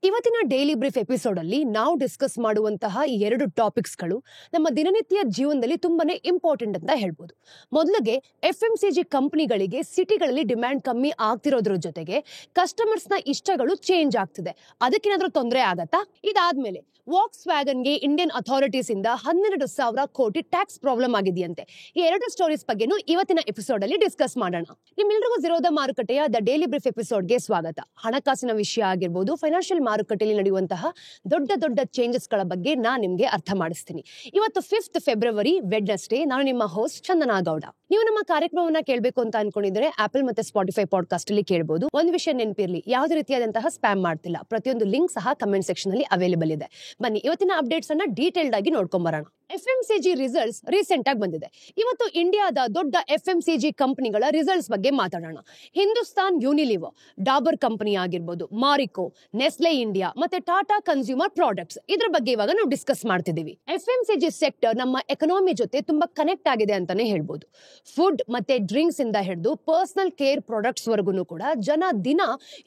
ಇವತ್ತಿನ daily brief episode ಅಲ್ಲಿ ನಾವು ಡಿಸ್ಕಸ್ ಮಾಡುವಂತಹ ಈ ಎರಡು ಟಾಪಿಕ್ಸ್ಗಳು ನಮ್ಮ ದಿನನಿತ್ಯ ಜೀವನದಲ್ಲಿ ತುಂಬಾನೇ ಇಂಪಾರ್ಟೆಂಟ್ ಅಂತ ಹೇಳ್ಬೋದು. ಮೊದಲಿಗೆ FMCG ಕಂಪನಿಗಳಿಗೆ ಸಿಟಿಗಳಲ್ಲಿ ಡಿಮ್ಯಾಂಡ್ ಕಮ್ಮಿ ಆಗ್ತಿರೋದ್ರ ಜೊತೆಗೆ ಕಸ್ಟಮರ್ಸ್ನ ಇಷ್ಟಗಳು ಚೇಂಜ್ ಆಗ್ತಿದೆ. ಅದಕ್ಕೇನಾದ್ರೂ ತೊಂದರೆ ಆಗತ್ತಾ? ಇದಾದ್ಮೇಲೆ ವಾಕ್ಸ್ ವ್ಯಾಗನ್ಗೆ ಇಂಡಿಯನ್ ಅಥಾರಿಟೀಸ್ ಇಂದ 12,000 ಕೋಟಿ ಟ್ಯಾಕ್ಸ್ ಪ್ರಾಬ್ಲಮ್ ಆಗಿದೆಯಂತೆ. ಈ ಎರಡು ಸ್ಟೋರೀಸ್ ಬಗ್ಗೆನೂ ಇವತ್ತಿನ ಎಪಿಸೋಡ್ ಅಲ್ಲಿ ಡಿಸ್ಕಸ್ ಮಾಡೋಣ. ನಿಮ್ಮೆಲ್ಲರಿಗೂ ಝೀರೋದ ಮಾರುಕಟ್ಟೆಯ ದ ಡೈಲಿ ಬ್ರೀಫ್ ಎಪಿಸೋಡ್ಗೆ ಸ್ವಾಗತ. ಹಣಕಾಸಿನ ವಿಷಯ ಆಗಿರ್ಬೋದು, ಫೈನಾನ್ಷಿಯಲ್ ಮಾರುಕಟ್ಟೆಯಲ್ಲಿ ನಡೆಯುವಂತಹ ದೊಡ್ಡ ಚೇಂಜಸ್ ಗಳ ಬಗ್ಗೆ ನಾನು ನಿಮ್ಗೆ ಅರ್ಥ ಮಾಡಿಸ್ತೀನಿ. ಇವತ್ತು 5th ಫೆಬ್ರವರಿ ವೆಡ್ನೆಸ್ಡೇ. ನಾನು ನಿಮ್ಮ ಹೋಸ್ಟ್ ಚಂದನಾ ಗೌಡ. ನೀವು ನಮ್ಮ ಕಾರ್ಯಕ್ರಮವನ್ನ ಕೇಳಬೇಕು ಅಂತ ಅನ್ಕೊಂಡಿದ್ರೆ ಆಪಲ್ ಮತ್ತೆ ಸ್ಪಾಟಿಫೈ ಪಾಡ್ಕಾಸ್ಟ್ ಅಲ್ಲಿ ಕೇಳಬಹುದು. ಒಂದು ವಿಷಯ ನೆನಪಿರ್ಲಿ, ಯಾವುದೇ ರೀತಿಯಾದಂತಹ ಸ್ಪ್ಯಾಮ್ ಮಾಡ್ತಿಲ್ಲ. ಪ್ರತಿಯೊಂದು ಲಿಂಕ್ ಸಹ ಕಮೆಂಟ್ ಸೆಕ್ಷನ್ ಅಲ್ಲಿ ಅವೈಲೇಬಲ್ ಇದೆ. ಬನ್ನಿ ಇವತ್ತಿನ ಅಪ್ಡೇಟ್ಸ್ ಅನ್ನ ಡೀಟೇಲ್ಡ್ ಆಗಿ ನೋಡ್ಕೊಂಡ್ ಬರೋಣ. FMCG ರಿಸಲ್ಟ್ಸ್ ರೀಸೆಂಟ್ ಆಗಿ ಬಂದಿದೆ. ಇವತ್ತು ಇಂಡಿಯಾದ ದೊಡ್ಡ FMCG ಕಂಪನಿಗಳ ರಿಸಲ್ಟ್ಸ್ ಬಗ್ಗೆ ಮಾತಾಡೋಣ. ಹಿಂದೂಸ್ತಾನ್ ಯೂನಿಲಿವರ್, ಡಾಬರ್ ಕಂಪನಿ ಆಗಿರ್ಬೋದು, ಮಾರಿಕೋ, ನೆಸ್ಲೆ ಇಂಡಿಯಾ ಮತ್ತೆ ಟಾಟಾ ಕನ್ಸ್ಯೂಮರ್ ಪ್ರಾಡಕ್ಟ್ಸ್, ಇದ್ರ ಬಗ್ಗೆ ಇವಾಗ ನಾವು ಡಿಸ್ಕಸ್ ಮಾಡ್ತಿದೀವಿ. FMCG ಸೆಕ್ಟರ್ ನಮ್ಮ ಎಕನಾಮಿ ಜೊತೆ ತುಂಬಾ ಕನೆಕ್ಟ್ ಆಗಿದೆ ಅಂತಾನೆ ಹೇಳ್ಬೋದು. ಫುಡ್ ಮತ್ತೆ ಡ್ರಿಂಕ್ಸ್ ಇಂದ ಹಿಡಿದು ಪರ್ಸನಲ್ ಕೇರ್ ಪ್ರಾಡಕ್ಟ್ಸ್ ವರೆಗೂ ಕೂಡ ಜನ ದಿನ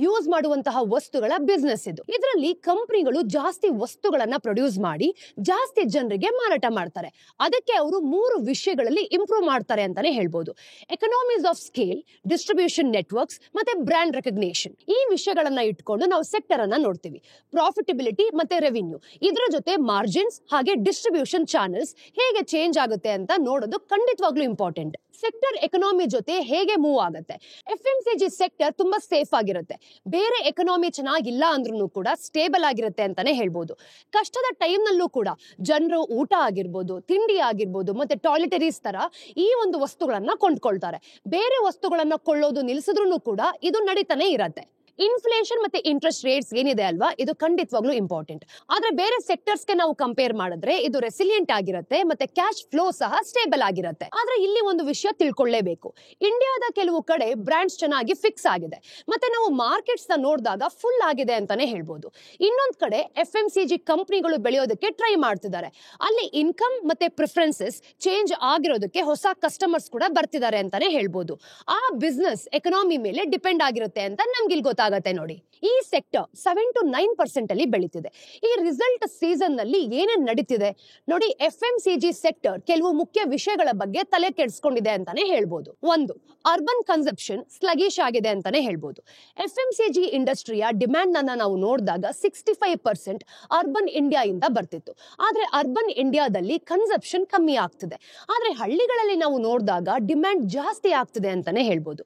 ಯೂಸ್ ಮಾಡುವಂತಹ ವಸ್ತುಗಳ ಬಿಸ್ನೆಸ್ ಇದು. ಇದರಲ್ಲಿ ಕಂಪನಿಗಳು ಜಾಸ್ತಿ ವಸ್ತುಗಳನ್ನ ಪ್ರೊಡ್ಯೂಸ್ ಮಾಡಿ ಜಾಸ್ತಿ ಜನರಿಗೆ ಮಾರಾಟ ಮಾಡ್ತಾರೆ. ಅದಕ್ಕೆ ಅವರು 3 ವಿಷಯಗಳಲ್ಲಿ ಇಂಪ್ರೂವ್ ಮಾಡ್ತಾರೆ ಅಂತಾನೆ ಹೇಳ್ಬೋದು. Economies of scale, distribution networks ಮತ್ತೆ ಬ್ರ್ಯಾಂಡ್ ರೆಕಗ್ನೇಷನ್. ಈ ವಿಷಯಗಳನ್ನ ಇಟ್ಕೊಂಡು ನಾವು ಸೆಕ್ಟರ್ ಅನ್ನ ನೋಡ್ತೀವಿ. ಪ್ರಾಫಿಟಬಿಲಿಟಿ ಮತ್ತೆ ರೆವಿನ್ಯೂ, ಇದ್ರ ಜೊತೆ ಮಾರ್ಜಿನ್ಸ್ ಹಾಗೆ ಡಿಸ್ಟ್ರಿಬ್ಯೂಷನ್ ಚಾನೆಲ್ಸ್ ಹೇಗೆ ಚೇಂಜ್ ಆಗುತ್ತೆ ಅಂತ ನೋಡೋದು ಖಂಡಿತವಾಗ್ಲೂ ಇಂಪಾರ್ಟೆಂಟ್. ಸೆಕ್ಟರ್ ಎಕನಾಮಿ ಜೊತೆ ಹೇಗೆ ಮೂವ್ ಆಗುತ್ತೆ. FMCG ಸೆಕ್ಟರ್ ತುಂಬಾ ಸೇಫ್ ಆಗಿರುತ್ತೆ. ಬೇರೆ ಎಕನಾಮಿ ಚೆನ್ನಾಗಿಲ್ಲ ಅಂದ್ರೂ ಕೂಡ ಸ್ಟೇಬಲ್ ಆಗಿರುತ್ತೆ ಅಂತಾನೆ ಹೇಳ್ಬೋದು. ಕಷ್ಟದ ಟೈಮ್ ನಲ್ಲೂ ಕೂಡ ಜನರು ಊಟ ಆಗಿರ್ಬೋದು, ತಿಂಡಿ ಆಗಿರ್ಬೋದು ಮತ್ತೆ ಟಾಯ್ಲೆಟರೀಸ್ ತರ ಈ ಒಂದು ವಸ್ತುಗಳನ್ನ ಕೊಂಡ್ಕೊಳ್ತಾರೆ. ಬೇರೆ ವಸ್ತುಗಳನ್ನ ಕೊಳ್ಳೋದು ನಿಲ್ಸಿದ್ರು ಕೂಡ ಇದು ನಡೀತಾನೆ ಇರತ್ತೆ. ಇನ್ಫ್ಲೇಷನ್ ಮತ್ತೆ ಇಂಟ್ರೆಸ್ಟ್ ರೇಟ್ಸ್ ಏನಿದೆ ಅಲ್ವಾ, ಇದು ಖಂಡಿತವಾಗ್ಲೂ ಇಂಪಾರ್ಟೆಂಟ್. ಆದ್ರೆ ಬೇರೆ ಸೆಕ್ಟರ್ಸ್ಗೆ ನಾವು ಕಂಪೇರ್ ಮಾಡಿದ್ರೆ ಇದು ರೆಸಿಲಿಯಂಟ್ ಆಗಿರುತ್ತೆ ಮತ್ತೆ ಕ್ಯಾಶ್ ಫ್ಲೋ ಸಹ ಸ್ಟೇಬಲ್ ಆಗಿರುತ್ತೆ. ಆದ್ರೆ ಇಲ್ಲಿ ಒಂದು ವಿಷಯ ತಿಳ್ಕೊಳ್ಳೇಬೇಕು. ಇಂಡಿಯಾದ ಕೆಲವು ಕಡೆ ಬ್ರಾಂಡ್ಸ್ ಚೆನ್ನಾಗಿ ಫಿಕ್ಸ್ ಆಗಿದೆ ಮತ್ತೆ ನಾವು ಮಾರ್ಕೆಟ್ಸ್ ನ ನೋಡಿದಾಗ ಫುಲ್ ಆಗಿದೆ ಅಂತಾನೆ ಹೇಳ್ಬೋದು. ಇನ್ನೊಂದ್ ಕಡೆ FMCG ಕಂಪನಿಗಳು ಬೆಳೆಯೋದಕ್ಕೆ ಟ್ರೈ ಮಾಡ್ತಿದ್ದಾರೆ. ಅಲ್ಲಿ ಇನ್ಕಮ್ ಮತ್ತೆ ಪ್ರಿಫರೆನ್ಸಸ್ ಚೇಂಜ್ ಆಗಿರೋದಕ್ಕೆ ಹೊಸ ಕಸ್ಟಮರ್ಸ್ ಕೂಡ ಬರ್ತಿದ್ದಾರೆ ಅಂತಾನೆ ಹೇಳ್ಬೋದು. ಆ ಬಿಸ್ನೆಸ್ ಎಕನಾಮಿ ಮೇಲೆ ಡಿಪೆಂಡ್ ಆಗಿರುತ್ತೆ ಅಂತ ನಮ್ಗೆ ಇಲ್ಲಿ ಗೊತ್ತಾಗತ್ತೆ ನೋಡಿ. ಈ ಸೆಕ್ಟರ್ 7 to 9% ಅಲ್ಲಿ ಬೆಳೀತಿದೆ. ಈ ರಿಸಲ್ಟ್ ಸೀಸನ್ ನಲ್ಲಿ ಏನೇನ್ ನಡೀತಿದೆ ನೋಡಿ. FMCG ಸೆಕ್ಟರ್ ಕೆಲವು ಮುಖ್ಯ ವಿಷಯಗಳ ಬಗ್ಗೆ ತಲೆ ಕೆಡಿಸ್ಕೊಂಡಿದೆ ಅಂತಾನೆ ಹೇಳ್ಬೋದು. ಒಂದು, ಅರ್ಬನ್ ಕನ್ಸಂಪ್ಷನ್ ಸ್ಲಗಿಶ್ ಆಗಿದೆ ಅಂತಾನೆ ಹೇಳ್ಬೋದು. FMCG ಇಂಡಸ್ಟ್ರಿಯ ಡಿಮ್ಯಾಂಡ್ ಅನ್ನ ನಾವು ನೋಡಿದಾಗ 65% ಅರ್ಬನ್ ಇಂಡಿಯಾ ಇಂದ ಬರ್ತಿತ್ತು. ಆದ್ರೆ ಅರ್ಬನ್ ಇಂಡಿಯಾದಲ್ಲಿ ಕನ್ಸಂಪ್ಷನ್ ಕಮ್ಮಿ ಆಗ್ತಿದೆ. ಆದ್ರೆ ಹಳ್ಳಿಗಳಲ್ಲಿ ನಾವು ನೋಡಿದಾಗ ಡಿಮ್ಯಾಂಡ್ ಜಾಸ್ತಿ ಆಗ್ತಿದೆ ಅಂತಾನೆ ಹೇಳ್ಬೋದು.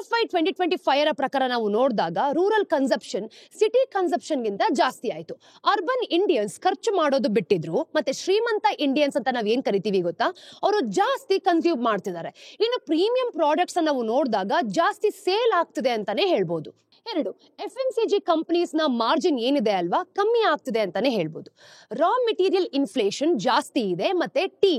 FY 2025 ಪ್ರಕಾರ ನಾವು ನೋಡಿದಾಗ ರೂರಲ್ ಕನ್ಸಂಪ್ಷನ್ ಸಿಟಿ ಕನ್ಸಂಪ್ಷನ್ ಗಿಂತ ಜಾಸ್ತಿ ಆಯ್ತು. ಅರ್ಬನ್ ಇಂಡಿಯನ್ಸ್ ಖರ್ಚು ಮಾಡೋದು ಬಿಟ್ಟಿದ್ರು ಮತ್ತೆ ಶ್ರೀಮಂತ ಇಂಡಿಯನ್ಸ್ ಅಂತ ನಾವ್ ಏನ್ ಕರಿತೀವಿ ಗೊತ್ತಾ, ಅವರು ಜಾಸ್ತಿ ಕನ್ಸ್ಯೂಮ್ ಮಾಡ್ತಿದ್ದಾರೆ. ಇನ್ನು ಪ್ರೀಮಿಯಂ ಪ್ರಾಡಕ್ಟ್ಸ್ ನಾವು ನೋಡಿದಾಗ ಜಾಸ್ತಿ ಸೇಲ್ ಆಗ್ತಿದೆ ಅಂತಾನೆ ಹೇಳ್ಬೋದು. 2, FMCG ಕಂಪನೀಸ್ ನ ಮಾರ್ಜಿನ್ ಏನಿದೆ ಅಲ್ವಾ, ಕಮ್ಮಿ ಆಗ್ತಿದೆ ಅಂತಾನೆ ಹೇಳ್ಬೋದು. ರಾ ಮೆಟೀರಿಯಲ್ ಇನ್ಫ್ಲೇಷನ್ ಜಾಸ್ತಿ ಇದೆ ಮತ್ತೆ ಟೀ,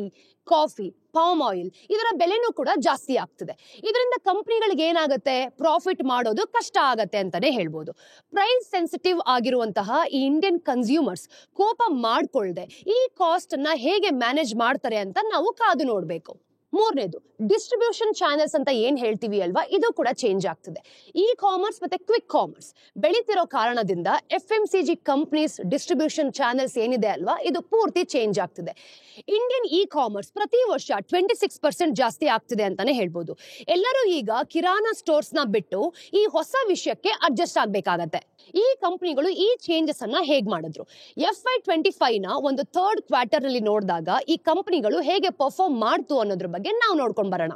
ಕಾಫಿ, ಪಾಮ್ ಆಯಿಲ್ ಇದರ ಬೆಲೆನೂ ಕೂಡ ಜಾಸ್ತಿ ಆಗ್ತಿದೆ. ಇದರಿಂದ ಕಂಪನಿಗಳಿಗೆ ಏನಾಗುತ್ತೆ, ಪ್ರಾಫಿಟ್ ಮಾಡೋದು ಕಷ್ಟ ಆಗತ್ತೆ ಅಂತಾನೆ ಹೇಳ್ಬೋದು. ಪ್ರೈಸ್ ಸೆನ್ಸಿಟಿವ್ ಆಗಿರುವಂತಹ ಈ ಇಂಡಿಯನ್ ಕನ್ಸ್ಯೂಮರ್ಸ್ ಕೋಪ ಮಾಡ್ಕೊಳ್ದೆ ಈ ಕಾಸ್ಟ್ ಅನ್ನ ಹೇಗೆ ಮ್ಯಾನೇಜ್ ಮಾಡ್ತಾರೆ ಅಂತ ನಾವು ಕಾದು ನೋಡ್ಬೇಕು. 3ನೇದು, ಡಿಸ್ಟ್ರಿಬ್ಯೂಷನ್ ಚಾನೆಲ್ಸ್ ಅಂತ ಏನ್ ಹೇಳ್ತೀವಿ ಅಲ್ವಾ, ಇದು ಕೂಡ ಚೇಂಜ್ ಆಗ್ತಿದೆ. ಇ ಕಾಮರ್ಸ್ ಮತ್ತೆ ಕ್ವಿಕ್ ಕಾಮರ್ಸ್ ಬೆಳೀತಿರೋ ಕಾರಣದಿಂದ FMCG ಕಂಪನೀಸ್ ಡಿಸ್ಟ್ರಿಬ್ಯೂಷನ್ ಚಾನೆಲ್ಸ್ ಏನಿದೆ ಅಲ್ವಾ, ಇದು ಪೂರ್ತಿ ಚೇಂಜ್ ಆಗ್ತಿದೆ. ಇಂಡಿಯನ್ ಇ ಕಾಮರ್ಸ್ ಪ್ರತಿ ವರ್ಷ 26% ಜಾಸ್ತಿ ಆಗ್ತಿದೆ ಅಂತಾನೆ ಹೇಳ್ಬೋದು. ಎಲ್ಲರೂ ಈಗ ಕಿರಾನಾ ಸ್ಟೋರ್ಸ್ ನ ಬಿಟ್ಟು ಈ ಹೊಸ ವಿಷಯಕ್ಕೆ ಅಡ್ಜಸ್ಟ್ ಆಗ್ಬೇಕಾಗತ್ತೆ. ಈ ಕಂಪನಿಗಳು ಈ ಚೇಂಜಸ್ ಅನ್ನ ಹೇಗ್ ಮಾಡಿದ್ರು, FY 25 ನ ಒಂದು 3rd ಕ್ವಾರ್ಟರ್ ನಲ್ಲಿ ನೋಡಿದಾಗ ಈ ಕಂಪನಿಗಳು ಹೇಗೆ ಪರ್ಫಾರ್ಮ್ ಮಾಡ್ತು ಅನ್ನೋದ್ರ ಬಗ್ಗೆ ನಾವು ನೋಡ್ಕೊಂಡ್ ಬರೋಣ.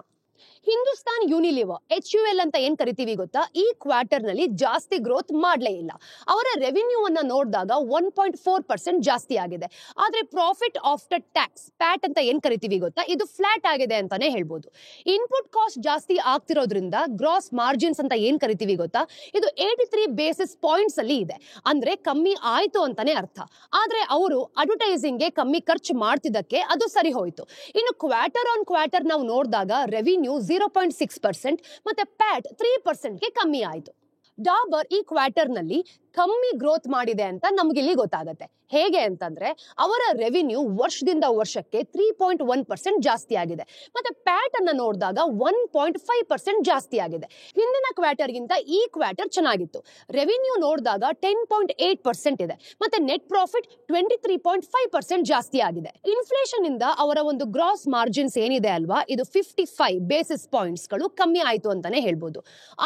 ಹಿಂದೂಸ್ತಾನ್ ಯೂನಿಲಿವರ್ HUL ಅಂತ ಏನ್ ಕರಿತೀವಿ ಗೊತ್ತಾ, ಈ ಕ್ವಾರ್ಟರ್ ನಲ್ಲಿ ಜಾಸ್ತಿ ಗ್ರೋತ್ ಮಾಡ್ಲೇ ಇಲ್ಲ. ಅವರ ರೆವಿನ್ಯೂ ಅನ್ನ ನೋಡಿದಾಗ 1.4% ಜಾಸ್ತಿ ಆಗಿದೆ. ಆದ್ರೆ ಪ್ರಾಫಿಟ್ ಆಫ್ಟರ್ ಟ್ಯಾಕ್ಸ್ ಪ್ಯಾಟ್ ಅಂತ ಏನ್ ಕರಿತೀವಿ ಗೊತ್ತಾ, ಇದು ಫ್ಲಾಟ್ ಆಗಿದೆ ಅಂತಾನೆ ಹೇಳ್ಬೋದು. ಇನ್ಪುಟ್ ಕಾಸ್ಟ್ ಜಾಸ್ತಿ ಆಗ್ತಿರೋದ್ರಿಂದ ಗ್ರಾಸ್ ಮಾರ್ಜಿನ್ಸ್ ಅಂತ ಏನ್ ಕರಿತೀವಿ ಗೊತ್ತಾ, ಇದು 83 ಬೇಸಿಸ್ ಪಾಯಿಂಟ್ಸ್ ಅಲ್ಲಿ ಇದೆ. ಅಂದ್ರೆ ಕಮ್ಮಿ ಆಯ್ತು ಅಂತಾನೆ ಅರ್ಥ. ಆದ್ರೆ ಅವರು ಅಡ್ವರ್ಟೈಸಿಂಗ್ ಗೆ ಕಮ್ಮಿ ಖರ್ಚು ಮಾಡ್ತಿದ್ದಕ್ಕೆ ಅದು ಸರಿ ಹೋಯ್ತು. ಇನ್ನು ಕ್ವಾರ್ಟರ್ ಆನ್ ಕ್ವಾರ್ಟರ್ ನಾವು ನೋಡಿದಾಗ ರೆವಿನ್ಯೂ 0.6% ಮತ್ತೆ ಪ್ಯಾಟ್ 3% ಗೆ ಕಮ್ಮಿ ಆಯ್ತು. ಡಾಬರ್ ಈ ಕ್ವಾರ್ಟರ್ ನಲ್ಲಿ ಕಮ್ಮಿ ಗ್ರೋತ್ ಮಾಡಿದೆ ಅಂತ ನಮ್ಗೆ ಇಲ್ಲಿ ಗೊತ್ತಾಗುತ್ತೆ. ಹೇಗೆ ಅಂತಂದ್ರೆ ಅವರ ರೆವಿನ್ಯೂ ವರ್ಷದಿಂದ ವರ್ಷಕ್ಕೆ 3.1% ಜಾಸ್ತಿ ಆಗಿದೆ. ಮತ್ತೆ ಪ್ಯಾಟ್ ಅನ್ನ ನೋಡಿದಾಗ 1.5% ಜಾಸ್ತಿ ಆಗಿದೆ. ಹಿಂದಿನ ಕ್ವಾರ್ಟರ್ ಗಿಂತ ಈ ಕ್ವಾರ್ಟರ್ ಚೆನ್ನಾಗಿತ್ತು. ರೆವಿನ್ಯೂ ನೋಡಿದಾಗ 10.8% ಇದೆ. ಮತ್ತೆ ನೆಟ್ ಪ್ರಾಫಿಟ್ 23.5% ಜಾಸ್ತಿ ಆಗಿದೆ. ಇನ್ಫ್ಲೇಷನ್ ಇಂದ ಅವರ ಒಂದು ಗ್ರಾಸ್ ಮಾರ್ಜಿನ್ಸ್ ಏನಿದೆ ಅಲ್ವಾ, ಇದು 55 ಬೇಸಿಸ್ ಪಾಯಿಂಟ್ಸ್ ಗಳು ಕಮ್ಮಿ ಆಯ್ತು ಅಂತಾನೆ ಹೇಳ್ಬೋದು.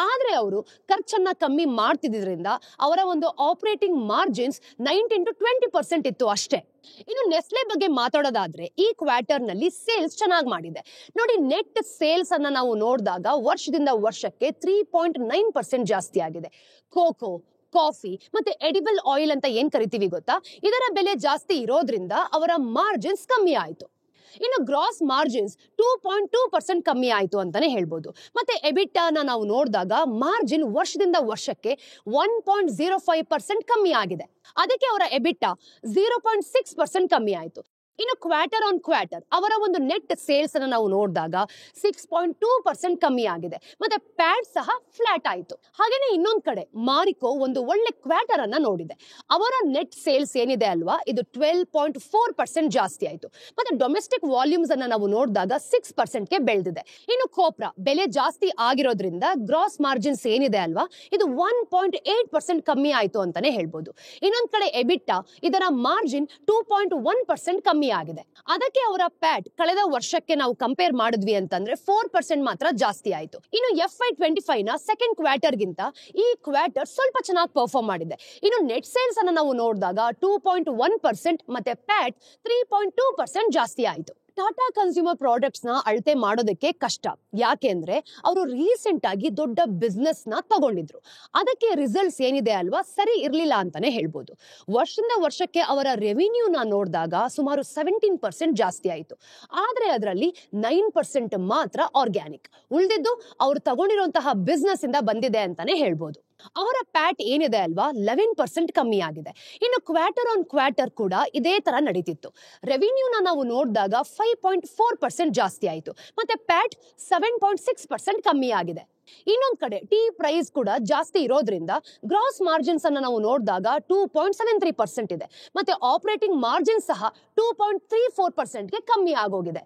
ಆದ್ರೆ ಅವರು ಖರ್ಚನ್ನ ಕಮ್ಮಿ ಮಾಡ್ತಿದ್ರಿಂದ ಅವರ ಒಂದು ಆಪರೇಟಿಂಗ್ ಮಾರ್ಜಿನ್ಸ್ 19 to 20% ಇತ್ತು ಅಷ್ಟೇ. ಇನ್ನು ನೆಸ್ಲೆ ಬಗ್ಗೆ ಮಾತಾಡೋದಾದ್ರೆ ಈ ಕ್ವಾರ್ಟರ್ ನಲ್ಲಿ ಸೇಲ್ಸ್ ಚೆನ್ನಾಗಿ ಮಾಡಿದೆ ನೋಡಿ. ನೆಟ್ ಸೇಲ್ಸ್ ಅನ್ನ ನಾವು ನೋಡಿದಾಗ ವರ್ಷದಿಂದ ವರ್ಷಕ್ಕೆ 3.9% ಜಾಸ್ತಿ ಆಗಿದೆ. ಕೋಕೋ, ಕಾಫಿ ಮತ್ತೆ ಎಡಿಬಲ್ ಆಯಿಲ್ ಅಂತ ಏನ್ ಕರಿತೀವಿ ಗೊತ್ತಾ, ಇದರ ಬೆಲೆ ಜಾಸ್ತಿ ಇರೋದ್ರಿಂದ ಅವರ ಮಾರ್ಜಿನ್ಸ್ ಕಮ್ಮಿ ಆಯ್ತು. ಇನ್ನು ಗ್ರಾಸ್ ಮಾರ್ಜಿನ್ಸ್ 2.2% ಕಮ್ಮಿ ಆಯ್ತು ಅಂತಾನೆ ಹೇಳ್ಬೋದು. ಮತ್ತೆ ಎಬಿಟಾನ ನಾವು ನೋಡಿದಾಗ ಮಾರ್ಜಿನ್ ವರ್ಷದಿಂದ ವರ್ಷಕ್ಕೆ 1.05% ಕಮ್ಮಿ ಆಗಿದೆ. ಅದಕ್ಕೆ ಅವರ ಎಬಿಟಾ 0.6% ಕಮ್ಮಿ ಆಯ್ತು. ಇನ್ನು ಕ್ವಾರ್ಟರ್ ಆನ್ ಕ್ವಾರ್ಟರ್ ಅವರ ಒಂದು ನೆಟ್ ಸೇಲ್ಸ್ ಅನ್ನು ನಾವು ನೋಡಿದಾಗ 6.2% ಕಮ್ಮಿ ಆಗಿದೆ. ಮತ್ತೆ ಪ್ಯಾಟ್ ಸಹ ಫ್ಲಾಟ್ ಆಯ್ತು. ಹಾಗೇನೆ ಇನ್ನೊಂದ್ ಕಡೆ ಮಾರಿಕೋ ಒಂದು ಒಳ್ಳೆ ಕ್ವಾರ್ಟರ್ ಅನ್ನ ನೋಡಿದೆ. ಅವರ ನೆಟ್ ಸೇಲ್ಸ್ ಏನಿದೆ ಅಲ್ವಾ, ಇದು 12.4% ಜಾಸ್ತಿ ಆಯ್ತು. ಮತ್ತೆ ಡೊಮೆಸ್ಟಿಕ್ ವಾಲ್ಯೂಮ್ಸ್ ಅನ್ನ ನಾವು ನೋಡಿದಾಗ 6% ಬೆಳೆದಿದೆ. ಇನ್ನು ಕೋಪ್ರಾ ಬೆಲೆ ಜಾಸ್ತಿ ಆಗಿರೋದ್ರಿಂದ ಗ್ರಾಸ್ ಮಾರ್ಜಿನ್ಸ್ ಏನಿದೆ ಅಲ್ವಾ, ಇದು 1.8% ಕಮ್ಮಿ ಆಯ್ತು ಅಂತಾನೆ ಹೇಳ್ಬೋದು. ಇನ್ನೊಂದ್ ಕಡೆ ಎಬಿಟಾ ಇದರ ಮಾರ್ಜಿನ್ 2.1% ಕಮ್ಮಿ ಆಗಿದೆ. ಅದಕ್ಕೆ ಅವರ ಪ್ಯಾಟ್ ಕಳೆದ ವರ್ಷಕ್ಕೆ ನಾವು ಕಂಪೇರ್ ಮಾಡಿದ್ವಿ ಅಂತಂದ್ರೆ 4% ಮಾತ್ರ ಜಾಸ್ತಿ ಆಯ್ತು. ಇನ್ನು FY25 ನ ಸೆಕೆಂಡ್ ಕ್ವಾರ್ಟರ್ ಗಿಂತ ಈ ಕ್ವಾರ್ಟರ್ ಸ್ವಲ್ಪ ಚೆನ್ನಾಗಿ ಪರ್ಫಾರ್ಮ್ ಮಾಡಿದೆ. ಇನ್ನು ನೆಟ್ ಸೇಲ್ಸ್ ಅನ್ನ ನಾವು ನೋಡಿದಾಗ 2.1% ಮತ್ತೆ ಪ್ಯಾಟ್ 3.2% ಜಾಸ್ತಿ ಆಯ್ತು. ಟಾಟಾ ಕನ್ಸ್ಯೂಮರ್ ಪ್ರಾಡಕ್ಟ್ಸ್ ನ ಅಳತೆ ಮಾಡೋದಕ್ಕೆ ಕಷ್ಟ. ಯಾಕೆಂದ್ರೆ ಅವರು ರೀಸೆಂಟ್ ಆಗಿ ದೊಡ್ಡ ಬಿಸ್ನೆಸ್ ನ ತಗೊಂಡಿದ್ರು. ಅದಕ್ಕೆ ರಿಸಲ್ಟ್ಸ್ ಏನಿದೆ ಅಲ್ವಾ ಸರಿ ಇರ್ಲಿಲ್ಲ ಅಂತಾನೆ ಹೇಳ್ಬೋದು. ವರ್ಷದಿಂದ ವರ್ಷಕ್ಕೆ ಅವರ ರೆವಿನ್ಯೂನ ನೋಡಿದಾಗ ಸುಮಾರು 17% ಜಾಸ್ತಿ ಆಯ್ತು. ಆದ್ರೆ ಅದರಲ್ಲಿ 9% ಮಾತ್ರ ಆರ್ಗ್ಯಾನಿಕ್. ಉಳಿದಿದ್ದು ಅವ್ರು ತಗೊಂಡಿರುವಂತಹ ಬಿಸ್ನೆಸ್ ಇಂದ ಬಂದಿದೆ ಅಂತಾನೆ ಹೇಳ್ಬೋದು. ಅವರ ಪ್ಯಾಟ್ ಏನಿದೆ ಅಲ್ವಾ 11% ಕಮ್ಮಿ ಆಗಿದೆ. ಇನ್ನು ಕ್ವಾರ್ಟರ್ ಆನ್ ಕ್ವಾರ್ಟರ್ ಕೂಡ ಇದೇ ತರ ನಡೀತಿತ್ತು. ರೆವಿನ್ಯೂನ ನಾವು ನೋಡಿದಾಗ 5.4% ಜಾಸ್ತಿ ಆಯ್ತು. ಮತ್ತೆ ಪ್ಯಾಟ್ 7.6% ಕಮ್ಮಿ ಆಗಿದೆ. ಇನ್ನೊಂದ್ ಕಡೆ ಟೀ ಪ್ರೈಸ್ ಕೂಡ ಜಾಸ್ತಿ ಇರೋದ್ರಿಂದ ಗ್ರಾಸ್ ಮಾರ್ಜಿನ್ಸ್ ಅನ್ನ ನಾವು ನೋಡಿದಾಗ 2.73% ಇದೆ. ಮತ್ತೆ ಆಪರೇಟಿಂಗ್ ಮಾರ್ಜಿನ್ ಸಹ 2.34% ಗೆ ಕಮ್ಮಿ ಆಗೋಗಿದೆ.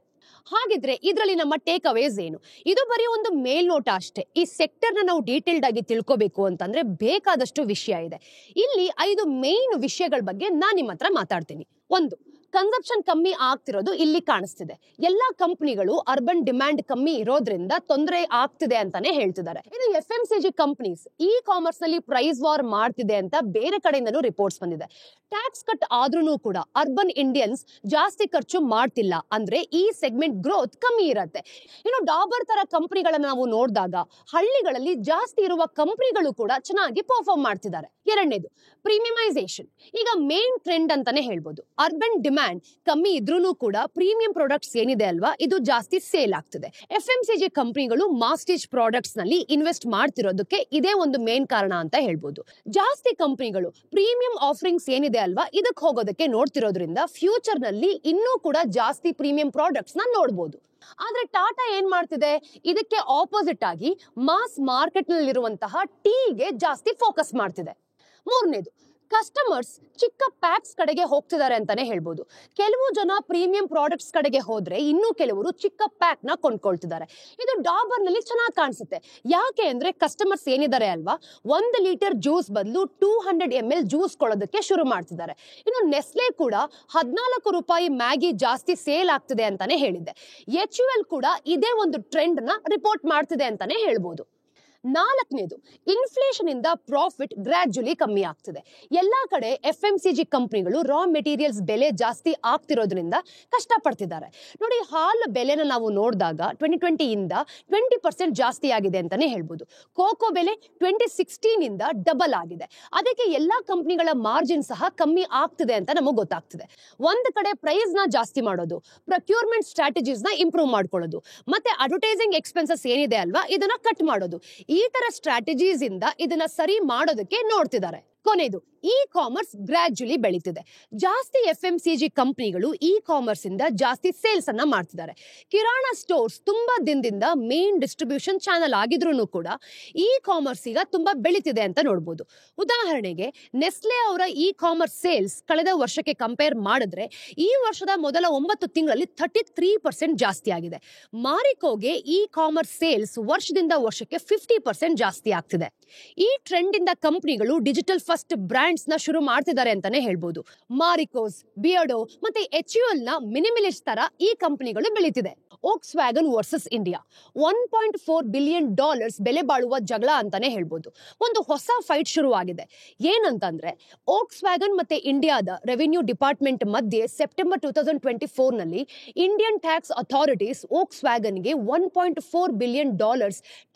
ಹಾಗಿದ್ರೆ ಇದರಲ್ಲಿ ನಮ್ಮ ಟೇಕ್ ಅವೇಸ್ ಏನು? ಇದು ಬರೀ ಒಂದು ಮೇಲ್ನೋಟ ಅಷ್ಟೇ. ಈ ಸೆಕ್ಟರ್ ನ ನಾವು ಡೀಟೇಲ್ಡ್ ಆಗಿ ತಿಳ್ಕೋಬೇಕು ಅಂತಂದ್ರೆ ಬೇಕಾದಷ್ಟು ವಿಷಯ ಇದೆ. ಇಲ್ಲಿ 5 ಮೇನ್ ವಿಷಯಗಳ ಬಗ್ಗೆ ನಾನು ನಿಮ್ಮ ಹತ್ರ ಮಾತಾಡ್ತೀನಿ. 1, ಕನ್ಸಂಪ್ಷನ್ ಕಮ್ಮಿ ಆಗ್ತಿರೋದು ಇಲ್ಲಿ ಕಾಣಿಸ್ತಿದೆ. ಎಲ್ಲಾ ಕಂಪನಿಗಳು ಅರ್ಬನ್ ಡಿಮ್ಯಾಂಡ್ ಕಮ್ಮಿ ಇರೋದ್ರಿಂದ ತೊಂದರೆ ಆಗ್ತಿದೆ ಅಂತಾನೆ ಹೇಳ್ತಿದ್ದಾರೆ. ಇನ್ನು FMCG ಕಂಪನೀಸ್ ಇ ಕಾಮರ್ಸ್ ನಲ್ಲಿ ಪ್ರೈಸ್ ವಾರ್ ಮಾಡ್ತಿದೆ ಅಂತ ಬೇರೆ ಕಡೆಯಿಂದನೂ ರಿಪೋರ್ಟ್ಸ್ ಬಂದಿದೆ. ಟ್ಯಾಕ್ಸ್ ಕಟ್ ಆದ್ರೂ ಕೂಡ ಅರ್ಬನ್ ಇಂಡಿಯನ್ಸ್ ಜಾಸ್ತಿ ಖರ್ಚು ಮಾಡ್ತಿಲ್ಲ ಅಂದ್ರೆ ಈ ಸೆಗ್ಮೆಂಟ್ ಗ್ರೋತ್ ಕಮ್ಮಿ ಇರುತ್ತೆ. ಇನ್ನು ಡಾಬರ್ ತರ ಕಂಪನಿಗಳನ್ನ ನಾವು ನೋಡಿದಾಗ ಹಳ್ಳಿಗಳಲ್ಲಿ ಜಾಸ್ತಿ ಇರುವ ಕಂಪನಿಗಳು ಕೂಡ ಚೆನ್ನಾಗಿ ಪರ್ಫಾರ್ಮ್ ಮಾಡ್ತಿದ್ದಾರೆ. 2ನೇದು ಪ್ರೀಮಿಯಮೈಸೇಷನ್. ಈಗ ಮೇನ್ ಟ್ರೆಂಡ್ ಅಂತಾನೆ ಹೇಳ್ಬೋದು. ಅರ್ಬನ್ ಡಿಮ್ಯಾಂಡ್ ಕಮ್ಮಿ ಇದ್ರೂ ಕೂಡ ಪ್ರೀಮಿಯಂ ಪ್ರಾಡಕ್ಟ್ಸ್ ಏನಿದೆ ಅಲ್ವಾ ಇದು ಜಾಸ್ತಿ ಸೇಲ್ ಆಗ್ತಿದೆ. FMCG ಕಂಪನಿಗಳು ಮಾಸ್ಟೇಜ್ ಪ್ರಾಡಕ್ಟ್ಸ್ ನಲ್ಲಿ ಇನ್ವೆಸ್ಟ್ ಮಾಡ್ತಿರೋದಕ್ಕೆ ಇದೇ ಒಂದು ಮೇನ್ ಕಾರಣ ಅಂತ ಹೇಳ್ಬೋದು. ಜಾಸ್ತಿ ಕಂಪನಿಗಳು ಪ್ರೀಮಿಯಂ ಆಫರಿಂಗ್ಸ್ ಏನಿದೆ ಅಲ್ವಾ ಇದಕ್ಕೆ ಹೋಗೋದಕ್ಕೆ ನೋಡ್ತಿರೋದ್ರಿಂದ ಫ್ಯೂಚರ್ ನಲ್ಲಿ ಇನ್ನೂ ಕೂಡ ಜಾಸ್ತಿ ಪ್ರೀಮಿಯಂ ಪ್ರಾಡಕ್ಟ್ಸ್ ನ ನೋಡಬಹುದು. ಆದ್ರೆ ಟಾಟಾ ಏನ್ ಮಾಡ್ತಿದೆ, ಇದಕ್ಕೆ ಆಪೋಸಿಟ್ ಆಗಿ ಮಾಸ್ ಮಾರ್ಕೆಟ್ ನಲ್ಲಿರುವಂತಹ ಟೀಗೆ ಜಾಸ್ತಿ ಫೋಕಸ್ ಮಾಡ್ತಿದೆ. 3ನೇದು ಕಸ್ಟಮರ್ಸ್ ಚಿಕ್ಕ ಪ್ಯಾಕ್ಸ್ ಕಡೆಗೆ ಹೋಗ್ತಿದ್ದಾರೆ ಅಂತಾನೆ ಹೇಳ್ಬೋದು. ಕೆಲವು ಜನ ಪ್ರೀಮಿಯಂ ಪ್ರಾಡಕ್ಟ್ಸ್ ಕಡೆಗೆ ಹೋದ್ರೆ ಇನ್ನು ಕೆಲವರು ಚಿಕ್ಕ ಪ್ಯಾಕ್ ನ ಕೊಂಡ್ಕೊಳ್ತಿದ್ದಾರೆ. ಇದು ಡಾಬರ್ ನಲ್ಲಿ ಚೆನ್ನಾಗಿ ಕಾಣಿಸುತ್ತೆ. ಯಾಕೆ ಅಂದ್ರೆ ಕಸ್ಟಮರ್ಸ್ ಏನಿದ್ದಾರೆ ಅಲ್ವಾ 1 ಲೀಟರ್ ಜ್ಯೂಸ್ ಬದಲು 200 ml ಜ್ಯೂಸ್ ಕೊಳ್ಳೋದಕ್ಕೆ ಶುರು ಮಾಡ್ತಿದ್ದಾರೆ. ಇನ್ನು ನೆಸ್ಲೆ ಕೂಡ 14 ರೂಪಾಯಿ ಮ್ಯಾಗಿ ಜಾಸ್ತಿ ಸೇಲ್ ಆಗ್ತಿದೆ ಅಂತಾನೆ ಹೇಳಿದೆ. HUL ಕೂಡ ಇದೇ ಒಂದು ಟ್ರೆಂಡ್ ನ ರಿಪೋರ್ಟ್ ಮಾಡ್ತಿದೆ ಅಂತಾನೆ ಹೇಳ್ಬೋದು. 4ನೇದು ಇನ್ಫ್ಲೇಷನ್ ಇಂದ ಪ್ರಾಫಿಟ್ ಗ್ರಾಜುಲಿ ಕಮ್ಮಿ ಆಗ್ತಿದೆ. ಎಲ್ಲಾ ಕಡೆ FMCG ಕಂಪನಿಗಳು ರಾ ಮೆಟೀರಿಯಲ್ಸ್ ಬೆಲೆ ಜಾಸ್ತಿ ಆಗ್ತಿರೋದ್ರಿಂದ ಕಷ್ಟ ಪಡ್ತಿದ್ದಾರೆ. ನೋಡಿ ಹಾಲು ಬೆಲೆನ ನಾವು ನೋಡಿದಾಗ 2020 ಇಂದ 20% ಜಾಸ್ತಿ ಆಗಿದೆ ಅಂತಾನೆ ಹೇಳ್ಬೋದು. ಕೋಕೋ ಬೆಲೆ 2016 ಇಂದ ಡಬಲ್ ಆಗಿದೆ. ಅದಕ್ಕೆ ಎಲ್ಲಾ ಕಂಪನಿಗಳ ಮಾರ್ಜಿನ್ ಸಹ ಕಮ್ಮಿ ಆಗ್ತಿದೆ ಅಂತ ನಮಗೆ ಗೊತ್ತಾಗ್ತಿದೆ. ಒಂದ್ ಕಡೆ ಪ್ರೈಸ್ ನ ಜಾಸ್ತಿ ಮಾಡೋದು, ಪ್ರೊಕ್ಯೂರ್ಮೆಂಟ್ ಸ್ಟ್ರಾಟಜೀಸ್ ನ ಇಂಪ್ರೂವ್ ಮಾಡ್ಕೊಳ್ಳೋದು, ಮತ್ತೆ ಅಡ್ವರ್ಟೈಸಿಂಗ್ ಎಕ್ಸ್ಪೆನ್ಸಸ್ ಏನಿದೆ ಅಲ್ವಾ ಇದನ್ನ ಕಟ್ ಮಾಡೋದು. ಈ ತರ ಸ್ಟ್ರಾಟಜೀಸ್ ಇಂದ ಇದನ್ನ ಸರಿ ಮಾಡೋದಕ್ಕೆ ನೋಡ್ತಿದ್ದಾರೆ. ಕೊನೆದು ಇ ಕಾಮರ್ಸ್ ಗ್ರಾಜುಲಿ ಬೆಳೀತಿದೆ. ಜಾಸ್ತಿ FMCG ಕಂಪನಿಗಳು ಇ ಕಾಮರ್ಸ್ ಇಂದ ಜಾಸ್ತಿ ಸೇಲ್ಸ್ ಅನ್ನ ಮಾಡ್ತಿದ್ದಾರೆ. ಕಿರಾಣ ಸ್ಟೋರ್ಸ್ ತುಂಬಾ ದಿನದಿಂದ ಮೇನ್ ಡಿಸ್ಟ್ರಿಬ್ಯೂಷನ್ ಚಾನಲ್ ಆಗಿದ್ರು ಕೂಡ ಇ ಕಾಮರ್ಸ್ ಈಗ ತುಂಬಾ ಬೆಳೀತಿದೆ ಅಂತ ನೋಡ್ಬೋದು. ಉದಾಹರಣೆಗೆ ನೆಸ್ಲೆ ಅವರ ಇ ಕಾಮರ್ಸ್ ಸೇಲ್ಸ್ ಕಳೆದ ವರ್ಷಕ್ಕೆ ಕಂಪೇರ್ ಮಾಡಿದ್ರೆ ಈ ವರ್ಷದ ಮೊದಲ 9 ತಿಂಗಳಲ್ಲಿ 33% ಜಾಸ್ತಿ ಆಗಿದೆ. ಮಾರಿಕೋಗೆ ಇ ಕಾಮರ್ಸ್ ಸೇಲ್ಸ್ ವರ್ಷದಿಂದ ವರ್ಷಕ್ಕೆ 50% ಜಾಸ್ತಿ ಆಗ್ತಿದೆ. ಈ ಟ್ರೆಂಡ್ ಇಂದ ಕಂಪನಿಗಳು ಡಿಜಿಟಲ್ ಫಸ್ಟ್ ಬ್ರಾಂಡ್ಸ್ ನ ಶುರು ಮಾಡ್ತಿದ್ದಾರೆ ಅಂತಾನೆ ಹೇಳ್ಬೋದು. ಮಾರಿಕೋಸ್, ಬಿಯರ್ಡೋ ಮತ್ತೆ HUL ನ ಮಿನಿಮಿಲಿಸ್ಟ್ ತರ ಈ ಕಂಪನಿಗಳು ಬೆಳೀತಿದೆ. Volkswagen versus India $1.4 billion ಬೆಲೆ ಬಾಳುವ ಜಗಳ ಅಂತಾನೆ ಹೇಳ್ಬೋದು. ಒಂದು ಹೊಸ ಫೈಟ್ ಶುರುವಾಗಿದೆ. ಏನಂತಂದ್ರೆ ವೋಕ್ಸ್ ವ್ಯಾಗನ್ ಮತ್ತೆ ಇಂಡಿಯಾದ ರೆವಿನ್ಯೂ ಡಿಪಾರ್ಟ್ಮೆಂಟ್ ಮಧ್ಯೆ ಸೆಪ್ಟೆಂಬರ್ 2024 ನಲ್ಲಿ ಇಂಡಿಯನ್ ಟ್ಯಾಕ್ಸ್ ಅಥಾರಿಟೀಸ್ ವೋಕ್ಸ್ ವ್ಯಾಗನ್ಗೆ $1.4 ಬಿಲಿಯನ್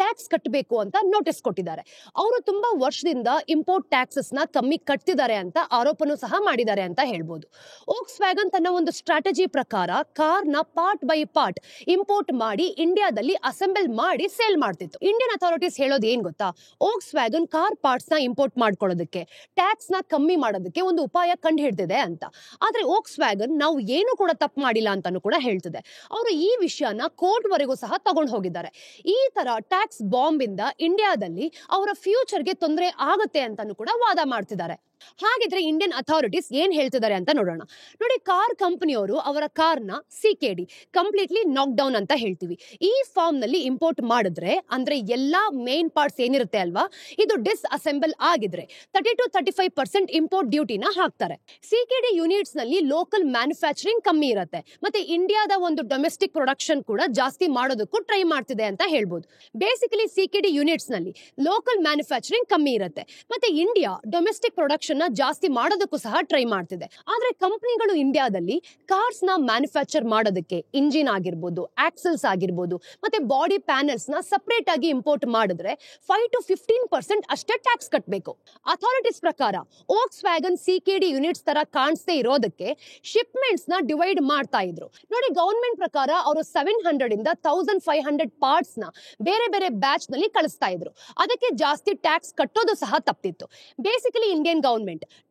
ಟ್ಯಾಕ್ಸ್ ಕಟ್ಟಬೇಕು ಅಂತ ನೋಟಿಸ್ ಕೊಟ್ಟಿದ್ದಾರೆ. ಅವರು ತುಂಬಾ ವರ್ಷದಿಂದ ಇಂಪೋರ್ಟ್ ಟ್ಯಾಕ್ಸಸ್ ನ ಕಮ್ಮಿ ಕಟ್ತಿದ್ದಾರೆ ಅಂತ ಆರೋಪನೂ ಸಹ ಮಾಡಿದ್ದಾರೆ ಅಂತ ಹೇಳ್ಬೋದು. ವೋಕ್ಸ್ ವ್ಯಾಗನ್ ತನ್ನ ಒಂದು ಸ್ಟ್ರಾಟಜಿ ಪ್ರಕಾರ ಕಾರ್ ನ ಪಾರ್ಟ್ ಬೈ ಪಾರ್ಟ್ ಇಂಪೋರ್ಟ್ ಮಾಡಿ ಇಂಡಿಯಾದಲ್ಲಿ ಅಸೆಂಬಲ್ ಮಾಡಿ ಸೇಲ್ ಮಾಡ್ತಿತ್ತು. ಇಂಡಿಯನ್ ಅಥಾರಿಟೀಸ್ ಹೇಳೋದು ಏನ್ ಗೊತ್ತಾ, ವೋಕ್ಸ್ ವ್ಯಾಗನ್ ಕಾರ್ ಪಾರ್ಟ್ಸ್ ನ ಇಂಪೋರ್ಟ್ ಮಾಡ್ಕೊಳ್ಳೋದಕ್ಕೆ, ಟ್ಯಾಕ್ಸ್ ನ ಕಮ್ಮಿ ಮಾಡೋದಕ್ಕೆ ಒಂದು ಉಪಾಯ ಕಂಡು ಹಿಡಿದಿದೆ ಅಂತ. ಆದ್ರೆ ವೋಕ್ಸ್ ವ್ಯಾಗನ್ ನಾವು ಏನು ಕೂಡ ತಪ್ಪು ಮಾಡಿಲ್ಲ ಅಂತಾನು ಕೂಡ ಹೇಳ್ತಿದೆ. ಅವರು ಈ ವಿಷಯನ ಕೋರ್ಟ್ ವರೆಗೂ ಸಹ ತಗೊಂಡು ಹೋಗಿದ್ದಾರೆ. ಈ ತರ ಟ್ಯಾಕ್ಸ್ ಬಾಂಬ್ ಇಂದ ಇಂಡಿಯಾದಲ್ಲಿ ಅವರ ಫ್ಯೂಚರ್ಗೆ ತೊಂದರೆ ಆಗುತ್ತೆ ಅಂತಾನು ಕೂಡ ವಾದ ಮಾಡ್ತಿದ್ದಾರೆ. ಹಾಗಿದ್ರೆ ಇಂಡಿಯನ್ ಅಥಾರಿಟೀಸ್ ಏನ್ ಹೇಳ್ತಿದ್ದಾರೆ ಅಂತ ನೋಡೋಣ. ನೋಡಿ, ಕಾರ್ ಕಂಪನಿಯವರು ಅವರ ಕಾರ್ನ CKD ಕಂಪ್ಲೀಟ್ಲಿ ನಾಕ್ ಡೌನ್ ಅಂತ ಹೇಳ್ತೀವಿ. ಈ ಫಾರ್ಮ್ ನಲ್ಲಿ ಇಂಪೋರ್ಟ್ ಮಾಡಿದ್ರೆ, ಅಂದ್ರೆ ಎಲ್ಲಾ ಮೇನ್ ಪಾರ್ಟ್ಸ್ ಏನಿರುತ್ತೆ ಅಲ್ವಾ, ಇದು ಡಿಸ್ ಅಸೆಂಬಲ್ ಆಗಿದ್ರೆ 30-35% ಇಂಪೋರ್ಟ್ ಡ್ಯೂಟಿನ ಹಾಕ್ತಾರೆ. CKD ಯೂನಿಟ್ಸ್ ನಲ್ಲಿ ಲೋಕಲ್ ಮ್ಯಾನುಫ್ಯಾಕ್ಚರಿಂಗ್ ಕಮ್ಮಿ ಇರುತ್ತೆ. ಮತ್ತೆ ಇಂಡಿಯಾದ ಒಂದು ಡೊಮೆಸ್ಟಿಕ್ ಪ್ರೊಡಕ್ಷನ್ ಕೂಡ ಜಾಸ್ತಿ ಮಾಡೋದಕ್ಕೂ ಟ್ರೈ ಮಾಡ್ತಿದೆ ಅಂತ ಹೇಳ್ಬೋದು. ಬೇಸಿಕಲಿ CKD ಯೂನಿಟ್ಸ್ ನಲ್ಲಿ ಲೋಕಲ್ ಮ್ಯಾನುಫ್ಯಾಕ್ಚರಿಂಗ್ ಕಮ್ಮಿ ಇರುತ್ತೆ. ಮತ್ತೆ ಇಂಡಿಯಾ ಡೊಮೆಸ್ಟಿಕ್ ಪ್ರೊಡಕ್ಷನ್ ಜಾಸ್ತಿ ಮಾಡೋದಕ್ಕೂ ಸಹ ಟ್ರೈ ಮಾಡ್ತಿದೆ. ಆದ್ರೆ ಕಂಪನಿಗಳು ಇಂಡಿಯಾದಲ್ಲಿ ಕಾರ್ಸ್ ನ ಮ್ಯಾನುಫ್ಯಾಕ್ಚರ್ ಮಾಡೋದಕ್ಕೆ ಇಂಜಿನ್ ಆಗಿರ್ಬೋದು, ಆಕ್ಸಲ್ಸ್ ಆಗಿರ್ಬೋದು, ಮತ್ತೆ ಬಾಡಿ ಪ್ಯಾನಲ್ಸ್ ನ ಸಪರೇಟ್ ಆಗಿ ಇಂಪೋರ್ಟ್ ಮಾಡಿದ್ರೆ 5-15% ಅಷ್ಟೇ ಟ್ಯಾಕ್ಸ್ ಕಟ್ಟಬೇಕು. ಅಥಾರಿಟೀಸ್ ಪ್ರಕಾರ ವೋಕ್ಸ್ ವ್ಯಾಗನ್ CKD ಯೂನಿಟ್ಸ್ ತರ ಕಾಣಿಸದೇ ಇರೋದಕ್ಕೆ ಶಿಪ್ಮೆಂಟ್ಸ್ ನ ಡಿವೈಡ್ ಮಾಡ್ತಾ ಇದ್ರು. ನೋಡಿ, ಗವರ್ಮೆಂಟ್ ಪ್ರಕಾರ ಅವರು 700 ಇಂದ 1500 ಪಾರ್ಟ್ಸ್ ನ ಬೇರೆ ಬೇರೆ ಬ್ಯಾಚ್ ನಲ್ಲಿ ಕಳಿಸ್ತಾ ಇದ್ರು. ಅದಕ್ಕೆ ಜಾಸ್ತಿ ಟ್ಯಾಕ್ಸ್ ಕಟ್ಟೋದು ಸಹ ತಪ್ಪಿತ್ತು. Basically Indian government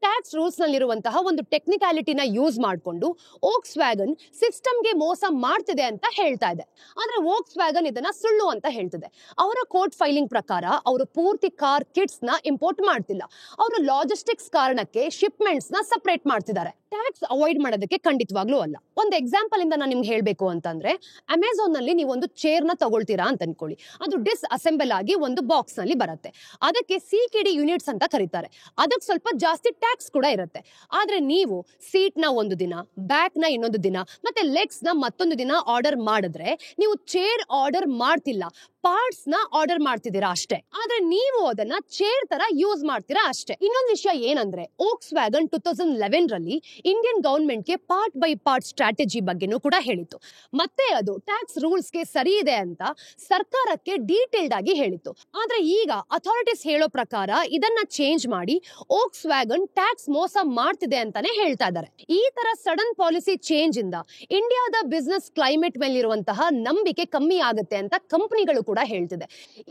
tax rules ನಲ್ಲಿರುವಂತಹ ಒಂದು ಟೆಕ್ನಿಕಾಲಿಟಿನ ಯೂಸ್ ಮಾಡಿಕೊಂಡು ವೋಕ್ಸ್ ವ್ಯಾಗನ್ ಸಿಸ್ಟಮ್ಗೆ ಮೋಸ ಮಾಡ್ತಿದೆ ಅಂತ ಹೇಳ್ತಾ ಇದೆ. ಆದ್ರೆ ವೋಕ್ಸ್ ವ್ಯಾಗನ್ ಇದನ್ನ ಸುಳ್ಳು ಅಂತ ಹೇಳ್ತಿದೆ. ಅವರ ಕೋರ್ಟ್ ಫೈಲಿಂಗ್ ಪ್ರಕಾರ ಅವರು ಪೂರ್ತಿ ಕಾರ್ ಕಿಟ್ಸ್ ನ ಇಂಪೋರ್ಟ್ ಮಾಡ್ತಿಲ್ಲ. ಅವರು ಲಾಜಿಸ್ಟಿಕ್ಸ್ ಕಾರಣಕ್ಕೆ ಶಿಪ್ಮೆಂಟ್ಸ್ ನ ಸಪರೇಟ್ ಮಾಡ್ತಿದ್ದಾರೆ. ಟ್ಯಾಕ್ಸ್ ಅವಾಯ್ಡ್ ಮಾಡೋದಕ್ಕೆ ಖಂಡಿತವಾಗ್ಲೂ ಅಲ್ಲ. ಒಂದು ಎಕ್ಸಾಂಪಲ್ ಇಂದ ನಾನು ನಿಮ್ಗೆ ಹೇಳ್ಬೇಕು ಅಂತಂದ್ರೆ, ಅಮೆಝಾನ್ ನಲ್ಲಿ ನೀವು ಒಂದು ಚೇರ್ ನ ತಗೊಳ್ತೀರಾ ಅಂತ ಅನ್ಕೊಳ್ಳಿ. ಅದು ಡಿಸ್ ಅಸೆಂಬಲ್ ಆಗಿ ಒಂದು ಬಾಕ್ಸ್ ನಲ್ಲಿ ಬರುತ್ತೆ. ಅದಕ್ಕೆ CKD ಯೂನಿಟ್ಸ್ ಅಂತ ಕರೀತಾರೆ. ಅದಕ್ಕೆ ಸ್ವಲ್ಪ ಜಾಸ್ತಿ ಟ್ಯಾಕ್ಸ್ ಕೂಡ ಇರುತ್ತೆ. ಆದ್ರೆ ನೀವು ಸೀಟ್ ನ ಒಂದು ದಿನ, ಬ್ಯಾಕ್ ನ ಇನ್ನೊಂದು ದಿನ, ಮತ್ತೆ ಲೆಗ್ಸ್ ನ ಮತ್ತೊಂದು ದಿನ ಆರ್ಡರ್ ಮಾಡಿದ್ರೆ ನೀವು ಚೇರ್ ಆರ್ಡರ್ ಮಾಡ್ತಿಲ್ಲ, ಪಾರ್ಟ್ಸ್ ನ ಆರ್ಡರ್ ಮಾಡ್ತಿದ್ದೀರಾ ಅಷ್ಟೇ. ಆದ್ರೆ ನೀವು ಅದನ್ನ ಚೇರ್ ತರ ಯೂಸ್ ಮಾಡ್ತೀರಾ ಅಷ್ಟೇ. ಇನ್ನೊಂದು ವಿಷಯ ಏನಂದ್ರೆ, ವೋಕ್ಸ್ ವ್ಯಾಗನ್ 2011 ರಲ್ಲಿ ಇಂಡಿಯನ್ ಗವರ್ಮೆಂಟ್ ಗೆ ಪಾರ್ಟ್ ಬೈ ಪಾರ್ಟ್ ಸ್ಟ್ರಾಟಜಿ ಬಗ್ಗೆನೂ ಕೂಡ ಹೇಳಿತ್ತು. ಮತ್ತೆ ಅದು ಟ್ಯಾಕ್ಸ್ ರೂಲ್ಸ್ ಗೆ ಸರಿ ಇದೆ ಅಂತ ಸರ್ಕಾರಕ್ಕೆ ಡೀಟೇಲ್ಡ್ ಆಗಿ ಹೇಳಿತ್ತು. ಆದ್ರೆ ಈಗ ಅಥಾರಿಟೀಸ್ ಹೇಳೋ ಪ್ರಕಾರ ಇದನ್ನ ಚೇಂಜ್ ಮಾಡಿ ವೋಕ್ಸ್ ವ್ಯಾಗನ್ ಟ್ಯಾಕ್ಸ್ ಮೋಸ ಮಾಡ್ತಿದೆ ಅಂತಾನೆ ಹೇಳ್ತಾ ಇದ್ದಾರೆ. ಈ ತರ ಸಡನ್ ಪಾಲಿಸಿ ಚೇಂಜ್ ಇಂದ ಇಂಡಿಯಾದ ಬಿಸ್ನೆಸ್ ಕ್ಲೈಮೇಟ್ ಮೇಲಿರುವಂತಹ ನಂಬಿಕೆ ಕಮ್ಮಿ ಆಗುತ್ತೆ ಅಂತ ಕಂಪನಿಗಳು ಕೂಡ ಹೇಳ್ತಿದೆ.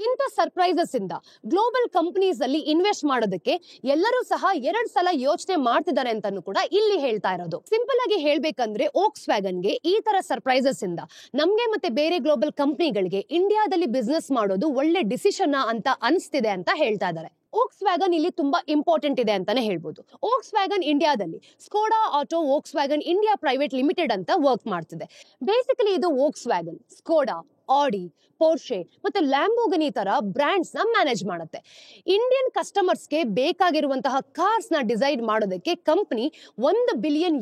ಇಂಥ ಸರ್ಪ್ರೈಸಸ್ ಇಂದ ಗ್ಲೋಬಲ್ ಕಂಪನೀಸ್ ಅಲ್ಲಿ ಇನ್ವೆಸ್ಟ್ ಮಾಡೋದಕ್ಕೆ ಎಲ್ಲರೂ ಸಹ 2 ಸಲ ಯೋಚನೆ ಮಾಡ್ತಿದ್ದಾರೆ ಅಂತಾನು ಕೂಡ ಇಲ್ಲಿ ಹೇಳ್ತಾ ಇರೋದು. ಸಿಂಪಲ್ ಆಗಿ ಹೇಳ್ಬೇಕಂದ್ರೆ ವೋಕ್ಸ್ ವ್ಯಾಗನ್ಗೆ ಈ ತರ ಸರ್ಪ್ರೈಸಸ್ ಇಂದ ನಮ್ಗೆ ಮತ್ತೆ ಬೇರೆ ಗ್ಲೋಬಲ್ ಕಂಪನಿಗಳಿಗೆ ಇಂಡಿಯಾದಲ್ಲಿ ಬಿಸ್ನೆಸ್ ಮಾಡೋದು ಒಳ್ಳೆ ಡಿಸಿಷನ್ ಅಂತ ಅನಿಸ್ತಿದೆ ಅಂತ ಹೇಳ್ತಾ ಇದ್ದಾರೆ. ವೋಕ್ಸ್ ವ್ಯಾಗನ್ ಇಲ್ಲಿ ತುಂಬಾ ಇಂಪಾರ್ಟೆಂಟ್ ಇದೆ ಅಂತಾನೆ ಹೇಳ್ಬೋದು. ವೋಕ್ಸ್ ವ್ಯಾಗನ್ ಇಂಡಿಯಾದಲ್ಲಿ Skoda auto Volks wagon India private limited ಅಂತ ವರ್ಕ್ ಮಾಡ್ತಿದೆ. ಬೇಸಿಕಲಿ ಇದು ವೋಕ್ಸ್ ವ್ಯಾಗನ್, ಸ್ಕೋಡಾ, ಆಡಿ, ಪೋರ್ಷೆ ಮತ್ತೆ ಲ್ಯಾಂಬೋಗಿನಿ ತರ ಬ್ರಾಂಡ್ಸ್ ನ ಮ್ಯಾನೇಜ್ ಮಾಡುತ್ತೆ. ಇಂಡಿಯನ್ ಕಸ್ಟಮರ್ಸ್ಗೆ ಬೇಕಾಗಿರುವಂತಹ ಕಾರ್ಸ್ ನ ಡಿಸೈನ್ ಮಾಡೋದಕ್ಕೆ ಕಂಪನಿ €1 ಬಿಲಿಯನ್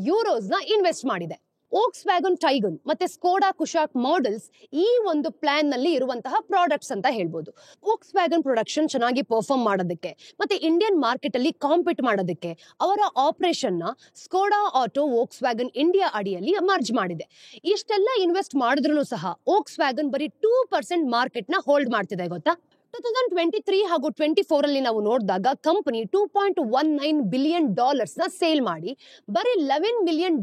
ನ ಇನ್ವೆಸ್ಟ್ ಮಾಡಿದೆ. ವೋಕ್ಸ್ ವ್ಯಾಗನ್ ಟೈಗನ್ ಮತ್ತೆ ಸ್ಕೋಡಾ ಕುಶಾಕ್ ಮಾಡೆಲ್ಸ್ ಈ ಒಂದು ಪ್ಲಾನ್ ನಲ್ಲಿ ಇರುವಂತಹ ಪ್ರಾಡಕ್ಟ್ಸ್ ಅಂತ ಹೇಳ್ಬೋದು. ವೋಕ್ಸ್ ವ್ಯಾಗನ್ ಪ್ರೊಡಕ್ಷನ್ ಚೆನ್ನಾಗಿ ಪರ್ಫಾರ್ಮ್ ಮಾಡೋದಕ್ಕೆ ಮತ್ತೆ ಇಂಡಿಯನ್ ಮಾರ್ಕೆಟ್ ಅಲ್ಲಿ ಕಾಂಪೀಟ್ ಮಾಡೋದಕ್ಕೆ ಅವರ ಆಪರೇಷನ್ ನ Skoda auto Volks wagon India ಅಡಿಯಲ್ಲಿ ಮರ್ಜ್ ಮಾಡಿದೆ. ಇಷ್ಟೆಲ್ಲ ಇನ್ವೆಸ್ಟ್ ಮಾಡಿದ್ರು ಸಹ ವೋಕ್ಸ್ ವ್ಯಾಗನ್ ಬರೀ 2% ಮಾರ್ಕೆಟ್ ನ ಹೋಲ್ಡ್ ಮಾಡ್ತಿದೆ ಗೊತ್ತಾ. 2023 ಹಾಗೂ 24 ಅಲ್ಲಿ ನಾವು ನೋಡಿದಾಗ ಕಂಪನಿ $2.19 ಬಿಲಿಯನ್ ನ ಸೇಲ್ ಮಾಡಿ ಬರೀ $11 ಮಿಲಿಯನ್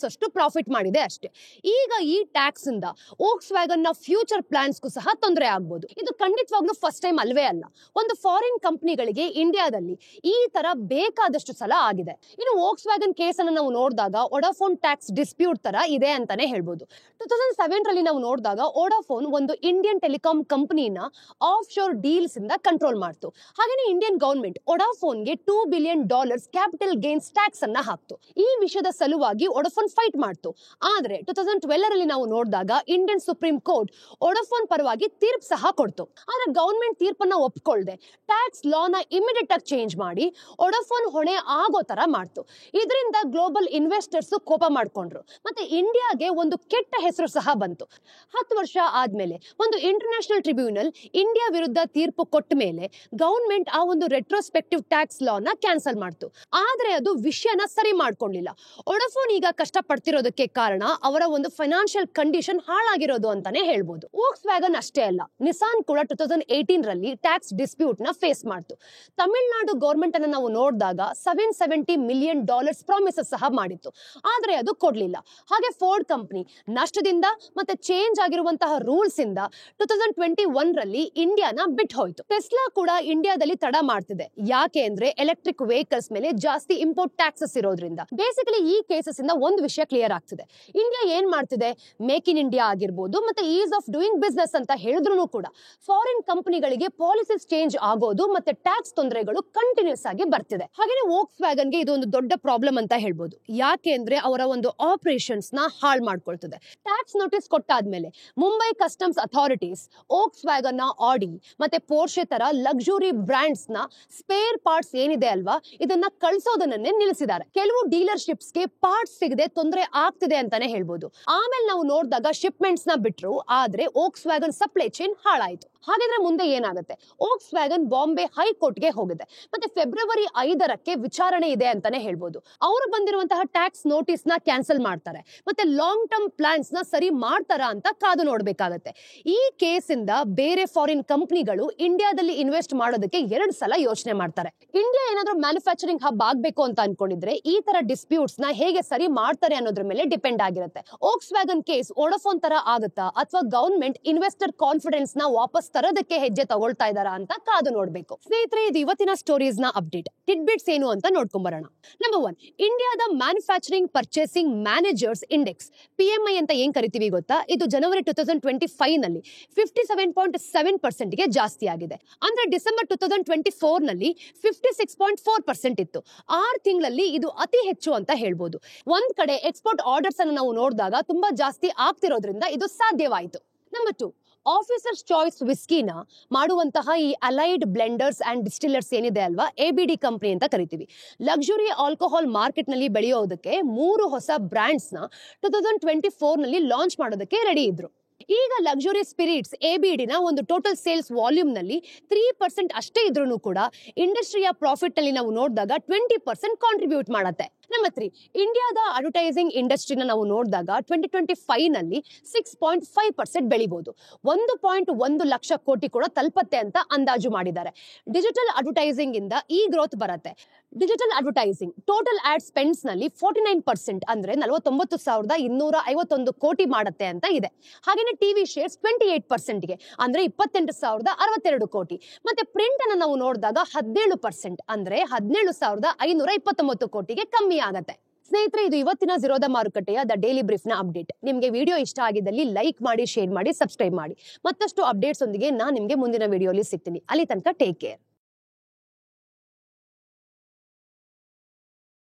ಅಷ್ಟು ಪ್ರಾಫಿಟ್ ಮಾಡಿದೆ ಅಷ್ಟೇ. ಈಗ ಈ ಟ್ಯಾಕ್ಸ್ ಇಂದ ವೋಕ್ಸ್ ವ್ಯಾಗನ್ ನ ಫ್ಯೂಚರ್ ಪ್ಲಾನ್ಸ್ಗೂ ಸಹ ತೊಂದರೆ ಆಗ್ಬೋದು. ಇದು ಖಂಡಿತವಾಗ್ಲೂ ಫಸ್ಟ್ ಟೈಮ್ ಅಲ್ವೇ ಅಲ್ಲ. ಒಂದು ಫಾರಿನ್ ಕಂಪನಿಗಳಿಗೆ ಇಂಡಿಯಾದಲ್ಲಿ ಈ ತರ ಬೇಕಾದಷ್ಟು ಸಲ ಆಗಿದೆ. ಇನ್ನು ವೋಕ್ಸ್ ವ್ಯಾಗನ್ ಕೇಸ್ ಅನ್ನು ನಾವು ನೋಡಿದಾಗ ವೊಡಾಫೋನ್ ಟ್ಯಾಕ್ಸ್ ಡಿಸ್ಪ್ಯೂಟ್ ತರ ಇದೆ ಅಂತಾನೆ ಹೇಳ್ಬೋದು. 2007 ರಲ್ಲಿ ನಾವು ನೋಡಿದಾಗ ವೊಡಾಫೋನ್ ಒಂದು ಇಂಡಿಯನ್ ಟೆಲಿಕಾಂ ಕಂಪನಿನ ಆಫ್ ಶೋರ್ ಡೀಲ್ಸ್ ಇಂದ ಕಂಟ್ರೋಲ್ ಮಾಡ್ತು. ಹಾಗೇನೆ ಇಂಡಿಯನ್ ಗವರ್ಮೆಂಟ್ ವೊಡಾಫೋನ್ಗೆ $2 ಬಿಲಿಯನ್ ಕ್ಯಾಪಿಟಲ್ ಗೇನ್ಸ್ ಟ್ಯಾಕ್ಸ್ ಅನ್ನ ಹಾಕ್ತು. ಈ ವಿಷಯದ ಸಲುವಾಗಿ ವೊಡಾಫೋನ್ ಫೈಟ್ ಮಾಡ್ತು. ಆದ್ರೆ 2012 ರಲ್ಲಿ ನಾವು ನೋಡಿದಾಗ ಇಂಡಿಯನ್ ಸುಪ್ರೀಂ ಕೋರ್ಟ್ ವೊಡಾಫೋನ್ ಪರವಾಗಿ ತೀರ್ಪು ಸಹ ಕೊಡ್ತು. ಆದ್ರೆ ಗವರ್ಮೆಂಟ್ ತೀರ್ಪನ್ನ ಒಪ್ಕೊಳ್ಳದೆ ಟ್ಯಾಕ್ಸ್ ಲಾನ ಇಮಿಡಿಯೇಟ್ ಆಗಿ ಚೇಂಜ್ ಮಾಡಿ ವೊಡಾಫೋನ್ ಹೊಣೆ ಆಗೋ ತರ ಮಾಡ್ತು. ಇದರಿಂದ ಗ್ಲೋಬಲ್ ಇನ್ವೆಸ್ಟರ್ಸ್ ಕೋಪ ಮಾಡ್ಕೊಂಡ್ರು. ಮತ್ತೆ ಇಂಡಿಯಾಗೆ ಒಂದು ಕೆಟ್ಟ ಹೆಸರು ಸಹ ಬಂತು. 10 ವರ್ಷ ಆದ್ಮೇಲೆ ಒಂದು ಇಂಟರ್ನ್ಯಾಷನಲ್ ಟ್ರಿಬ್ಯುನಲ್ ಇಂಡಿಯಾ ವಿರುದ್ಧ ತೀರ್ಪು ಕೊಟ್ಟ ಮೇಲೆ ಗವರ್ಮೆಂಟ್ ಆ ಒಂದು ರೆಟ್ರೋಸ್ಪೆಕ್ಟಿವ್ ಟ್ಯಾಕ್ಸ್ ಲಾನ ಕ್ಯಾನ್ಸಲ್ ಮಾಡ್ತು. ಆದ್ರೆ ಅದು ವಿಷಯನ ಸರಿ ಮಾಡ್ಕೊಳ್ಳಿಲ್ಲ. ವೊಡಾಫೋನ್ ಈಗ ಕಷ್ಟ ಪಡ್ತಿರೋದಕ್ಕೆ ಕಾರಣ ಅವರ ಒಂದು ಫೈನಾನ್ಷಿಯಲ್ ಕಂಡೀಷನ್ ಹಾಳಾಗಿರೋದು ಅಂತಾನೆ ಹೇಳ್ಬೋದು. ವೋಕ್ಸ್ ವ್ಯಾಗನ್ ಅಷ್ಟೇ ಅಲ್ಲ, ನಿಸಾನ್ ಕೂಡ 2018 ರಲ್ಲಿ ಟ್ಯಾಕ್ಸ್ ಡಿಸ್ಪ್ಯೂಟ್ ನ ಫೇಸ್ ಮಾಡ್ತು. ತಮಿಳುನಾಡು ಗವರ್ಮೆಂಟ್ ಅನ್ನ ನಾವು ನೋಡಿದಾಗ $770 ಮಿಲಿಯನ್ ಪ್ರಾಮಿಸಸ್ ಸಹ ಮಾಡಿತ್ತು. ಆದ್ರೆ ಅದು ಕೊಡ್ಲಿಲ್ಲ. ಹಾಗೆ ಫೋರ್ಡ್ ಕಂಪನಿ ನಷ್ಟದಿಂದ ಮತ್ತೆ ಚೇಂಜ್ ಆಗಿರುವಂತಹ ರೂಲ್ಸ್ ಇಂದ 2021 ರಲ್ಲಿ ಇಂಡಿಯಾನ ಬಿಟ್ಟು ಹೋಯ್ತು. ಟೆಸ್ಲಾ ಕೂಡ ಇಂಡಿಯಾದಲ್ಲಿ ತಡ ಮಾಡ್ತಿದೆ. ಯಾಕೆ ಅಂದ್ರೆ ಎಲೆಕ್ಟ್ರಿಕ್ ವೆಹಿಕಲ್ಸ್ ಮೇಲೆ ಜಾಸ್ತಿ ಇಂಪೋರ್ಟ್ ಟ್ಯಾಕ್ಸಸ್ ಇರೋದ್ರಿಂದ. ಬೇಸಿಕಲಿ ಈ ಕೇಸಸ್ ಇಂದ ಒಂದು ವಿಷಯ ಕ್ಲಿಯರ್ ಆಗ್ತಿದೆ. ಇಂಡಿಯಾ ಏನ್ ಮಾಡ್ತಿದೆ, ಮೇಕ್ ಇನ್ ಇಂಡಿಯಾ ಆಗಿರ್ಬೋದು ಮತ್ತೆ ಈಸ್ ಆಫ್ ಡೂಯಿಂಗ್ ಬಿಸ್ನೆಸ್ ಅಂತ ಹೇಳಿದ್ರು ಕೂಡ ಫಾರಿನ್ ಕಂಪನಿಗಳಿಗೆ ಪಾಲಿಸೀಸ್ ಚೇಂಜ್ ಆಗೋದು ಮತ್ತೆ ಟ್ಯಾಕ್ಸ್ ತೊಂದರೆಗಳು ಕಂಟಿನ್ಯೂಸ್ ಆಗಿ ಬರ್ತಿದೆ. ಹಾಗೆ ವೋಕ್ಸ್ ವ್ಯಾಗನ್ಗೆ ಇದು ಒಂದು ದೊಡ್ಡ ಪ್ರಾಬ್ಲಮ್ ಅಂತ ಹೇಳ್ಬೋದು. ಯಾಕೆ ಅಂದ್ರೆ ಅವರ ಒಂದು ಆಪರೇಷನ್ಸ್ ನ ಹಾಳು ಮಾಡ್ಕೊಳ್ತದೆ. ಟ್ಯಾಕ್ಸ್ ನೋಟಿಸ್ ಕೊಟ್ಟಾದ್ಮೇಲೆ Mumbai customs authorities Volkswagen ನ ಆಡಿ ಮತ್ತೆ ಪೋರ್ಷೆ ತರ ಲಕ್ಸುರಿ ಬ್ರಾಂಡ್ಸ್ ನ ಸ್ಪೇರ್ ಪಾರ್ಟ್ಸ್ ಏನಿದೆ ಅಲ್ವಾ, ಇದನ್ನ ಕಳ್ಸೋದನ್ನೇ ನಿಲ್ಲಿಸಿದ್ದಾರೆ. ಕೆಲವು ಡೀಲರ್ಶಿಪ್ಸ್ ಗೆ ಪಾರ್ಟ್ಸ್ ಸಿಗದೆ ತೊಂದರೆ ಆಗ್ತಿದೆ ಅಂತಾನೆ ಹೇಳ್ಬೋದು. ಆಮೇಲೆ ನಾವು ನೋಡಿದಾಗ ಶಿಪ್ಮೆಂಟ್ಸ್ ನ ಬಿಟ್ರು, ಆದ್ರೆ ವೋಕ್ಸ್ ವ್ಯಾಗನ್ ಸಪ್ಲೈ ಚೈನ್ ಹಾಳಾಯ್ತು. ಹಾಗಿದ್ರೆ ಮುಂದೆ ಏನಾಗುತ್ತೆ? ವೋಕ್ಸ್ ವ್ಯಾಗನ್ ಬಾಂಬೆ ಹೈಕೋರ್ಟ್ಗೆ ಹೋಗಿದೆ. ಮತ್ತೆ ಫೆಬ್ರವರಿ 5ಕ್ಕೆ ವಿಚಾರಣೆ ಇದೆ ಅಂತಾನೆ ಹೇಳ್ಬೋದು. ಅವರು ಬಂದಿರುವಂತಹ ಟ್ಯಾಕ್ಸ್ ನೋಟಿಸ್ ನ ಕ್ಯಾನ್ಸಲ್ ಮಾಡ್ತಾರೆ. ಮತ್ತೆ ಲಾಂಗ್ ಟರ್ಮ್ ಪ್ಲಾನ್ಸ್ ನ ಸರಿ ಮಾಡ್ತಾರಾ ಅಂತ ಕಾದು ನೋಡ್ಬೇಕಾಗತ್ತೆ. ಈ ಕೇಸ್ ಇಂದ ಬೇರೆ ಫಾರಿನ್ ಕಂಪನಿಗಳು ಇಂಡಿಯಾದಲ್ಲಿ ಇನ್ವೆಸ್ಟ್ ಮಾಡೋದಕ್ಕೆ 2 ಸಲ ಯೋಚನೆ ಮಾಡ್ತಾರೆ. ಇಂಡಿಯಾ ಏನಾದ್ರೂ ಮ್ಯಾನುಫ್ಯಾಕ್ಚರಿಂಗ್ ಹಬ್ ಆಗ್ಬೇಕು ಅಂತ ಅನ್ಕೊಂಡಿದ್ರೆ ಈ ತರ ಡಿಸ್ಪ್ಯೂಟ್ಸ್ ನ ಹೇಗೆ ಸರಿ ಮಾಡ್ತಾರೆ ಅನ್ನೋದ್ರ ಮೇಲೆ ಡಿಪೆಂಡ್ ಆಗಿರುತ್ತೆ. ವೋಕ್ಸ್ ವ್ಯಾಗನ್ ಕೇಸ್ ವೊಡಾಫೋನ್ ತರ ಆಗುತ್ತಾ ಅಥವಾ ಗವರ್ಮೆಂಟ್ ಇನ್ವೆಸ್ಟರ್ ಕಾನ್ಫಿಡೆನ್ಸ್ ನ ವಾಪಸ್ ತರೋದಕ್ಕೆ ಹೆಜ್ಜೆ ತಗೊಳ್ತಾ ಇದಾರಾ ಅಂತ ಕಾದು ನೋಡ್ಬೇಕು. ಸ್ನೇಹಿತರೆ, ಇದು ಇವತ್ತಿನ ಸ್ಟೋರೀಸ್ ನ ಅಪ್ಡೇಟ್. ಟಿಡ್ಬಿಟ್ಸ್ ಏನು ಅಂತ ನೋಡ್ಕೊಂಬರೋಣ. ನಂಬರ್ 1, ಇಂಡಿಯಾದ manufacturing purchasing managers index PMI ಅಂತ ಏನ್ ಕರಿತೀವಿ ಗೊತ್ತಾ? ಇದು ಜನವರಿ 2025 ನಲ್ಲಿ 57.7% ಗೆ ಜಾಸ್ತಿ ಆಗಿದೆ. ಅಂದ್ರೆ ಡಿಸೆಂಬರ್ 2024 ನಲ್ಲಿ 56.4% ಇತ್ತು. 6 ತಿಂಗಳಲ್ಲಿ ಇದು ಅತಿ ಹೆಚ್ಚು ಅಂತ ಹೇಳ್ಬೋದು. ಒಂದ್ ಕಡೆ ಎಕ್ಸ್ಪೋರ್ಟ್ ಆರ್ಡರ್ಸ್ ಅನ್ನು ನಾವು ನೋಡಿದಾಗ ತುಂಬಾ ಜಾಸ್ತಿ ಆಗ್ತಿರೋದ್ರಿಂದ ಇದು ಸಾಧ್ಯವಾಯಿತು. ನಂಬರ್ 2, ಆಫೀಸರ್ಸ್ ಚಾಯ್ಸ್ ವಿಸ್ಕಿನ ಮಾಡುವಂತಹ ಈ ಅಲೈಡ್ ಬ್ಲೆಂಡರ್ಸ್ ಅಂಡ್ ಡಿಸ್ಟಿಲರ್ಸ್ ಏನಿದೆ ಅಲ್ವಾ, ABD ಕಂಪನಿ ಅಂತ ಕರಿತೀವಿ. ಲಕ್ಸುರಿ ಆಲ್ಕೋಹಾಲ್ ಮಾರ್ಕೆಟ್ ನಲ್ಲಿ ಬೆಳೆಯೋದಕ್ಕೆ 3 ಹೊಸ ಬ್ರಾಂಡ್ಸ್ ನ 2024 ನಲ್ಲಿ ಲಾಂಚ್ ಮಾಡೋದಕ್ಕೆ ರೆಡಿ ಇದ್ರು. ಈಗ ಲಕ್ಸುರಿ ಸ್ಪಿರಿಟ್ಸ್ ABD ನ ಒಂದು ಟೋಟಲ್ ಸೇಲ್ಸ್ ವಾಲ್ಯೂಮ್ ನಲ್ಲಿ 3% ಅಷ್ಟೇ ಇದ್ರೂ ಕೂಡ ಇಂಡಸ್ಟ್ರಿಯ ಪ್ರಾಫಿಟ್ ನಲ್ಲಿ ನಾವು ನೋಡಿದಾಗ 20% ಕಾಂಟ್ರಿಬ್ಯೂಟ್ ಮಾಡುತ್ತೆ. ನಂಬರ್ 3, ಇಂಡಿಯಾದ ಅಡ್ವರ್ಟೈಸಿಂಗ್ ಇಂಡಸ್ಟ್ರಿನ ನಾವು ನೋಡಿದಾಗ 2025 ನಲ್ಲಿ 6.5% ಬೆಳಿಬಹುದು. 1.1 ಲಕ್ಷ ಕೋಟಿ ಕೂಡ ತಲುಪತ್ತೆ ಅಂತ ಅಂದಾಜು ಮಾಡಿದ್ದಾರೆ. ಡಿಜಿಟಲ್ ಅಡ್ವರ್ಟೈಸಿಂಗ್ ಇಂದ ಈ ಗ್ರೋತ್ ಬರುತ್ತೆ. Digital advertising total ad spends ನಲ್ಲಿ 49% ಅಂದ್ರೆ 49,251 ಕೋಟಿ ಮಾಡುತ್ತೆ ಅಂತ ಇದೆ. ಹಾಗೇನೆ ಟಿವಿ ಶೇರ್ಸ್ 28% ಗೆ ಅಂದ್ರೆ 28,062 ಕೋಟಿ. ಮತ್ತೆ ಪ್ರಿಂಟ್ ಅನ್ನ ನಾವು ನೋಡಿದಾಗ 17% ಅಂದ್ರೆ 17,529 ಕೋಟಿಗೆ ಕಮ್ಮಿ ಆಗತ್ತೆ. ಸ್ನೇಹಿತರೆ, ಇದು ಇವತ್ತಿನ ಝೀರೋದ ಮಾರುಕಟ್ಟೆಯ ದ ಡೈಲಿ ಬ್ರೀಫ್ ನ ಅಪ್ಡೇಟ್. ನಿಮಗೆ ವಿಡಿಯೋ ಇಷ್ಟ ಆಗಿದ್ದಲ್ಲಿ ಲೈಕ್ ಮಾಡಿ, ಶೇರ್ ಮಾಡಿ, ಸಬ್ಸ್ಕ್ರೈಬ್ ಮಾಡಿ. ಮತ್ತಷ್ಟು ಅಪ್ಡೇಟ್ಸ್ ಒಂದಿಗೆ ನಾನು ನಿಮಗೆ ಮುಂದಿನ ವಿಡಿಯೋಲಿ ಸಿಗ್ತೀನಿ. ಅಲ್ಲಿ ತನಕ ಟೇಕ್ ಕೇರ್.